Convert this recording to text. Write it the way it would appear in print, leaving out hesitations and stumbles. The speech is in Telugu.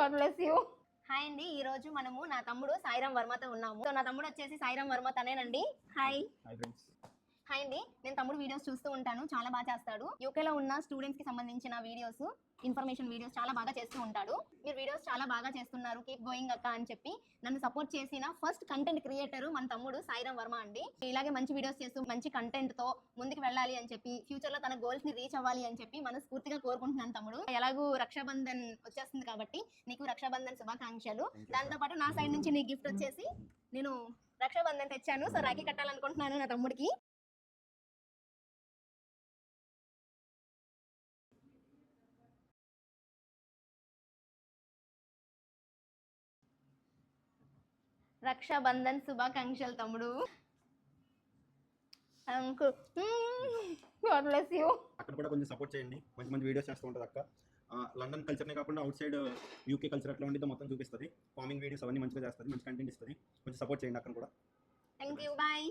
God bless you. హాయ్ అండి, ఈ రోజు మనము నా తమ్ముడు సాయిరామ్ వర్మతో ఉన్నాము. సో నా తమ్ముడు వచ్చేసి సాయిరామ్ వర్మ తనేనండి. హాయ్. హాయ్ అండి, నేను తమ్ముడు వీడియోస్ చూస్తూ ఉంటాను, చాలా బాగా చేస్తాడు. యూకేలో ఉన్న స్టూడెంట్స్ కి సంబంధించిన వీడియోస్, ఇన్ఫర్మేషన్ వీడియోస్ చాలా బాగా చేస్తూ ఉంటాడు. మీరు వీడియోస్ చాలా బాగా చేస్తున్నారు, కీప్ గోయింగ్ అక్క అని చెప్పి నన్ను సపోర్ట్ చేసిన ఫస్ట్ కంటెంట్ క్రియేటర్ మన తమ్ముడు సాయిరామ్ వర్మ అండి. ఇలాగే మంచి వీడియోస్ చేస్తూ మంచి కంటెంట్ తో ముందుకు వెళ్ళాలి అని చెప్పి, ఫ్యూచర్ లో తన గోల్స్ ని రీచ్ అవ్వాలి అని చెప్పి మనస్ఫూర్తిగా కోరుకుంటున్నాను తమ్ముడు. ఎలాగూ రక్షాబంధన్ వచ్చేస్తుంది కాబట్టి నీకు రక్షాబంధన్ శుభాకాంక్షలు. దాంతో పాటు నా సైడ్ నుంచి నీ గిఫ్ట్ వచ్చేసి నేను రక్షాబంధన్ తెచ్చాను. సో రాఖీ కట్టాలనుకుంటున్నాను నా తమ్ముడికి. రక్షాబంధన్ శుభాకాంక్షలు తమ్ముడు. Uncle God bless you. అక్కడ కూడా కొంచెం సపోర్ట్ చేయండి, మంచి మంచి వీడియోస్ చేస్తూ ఉంటుంది అక్క. లండన్ కల్చర్నే కాకుండా అవుట్ సైడ్ యూకే కల్చర్ ఎట్లా ఉంటుందో మొత్తం చూపిస్తుంది. ఫార్మింగ్ వీడియోస్ అవన్నీ మంచిగా చేస్తుంది, మంచి కంటెంట్ ఇస్తుంది. కొంచెం సపోర్ట్ చేయండి అక్కడ కూడా. Thank you, bye.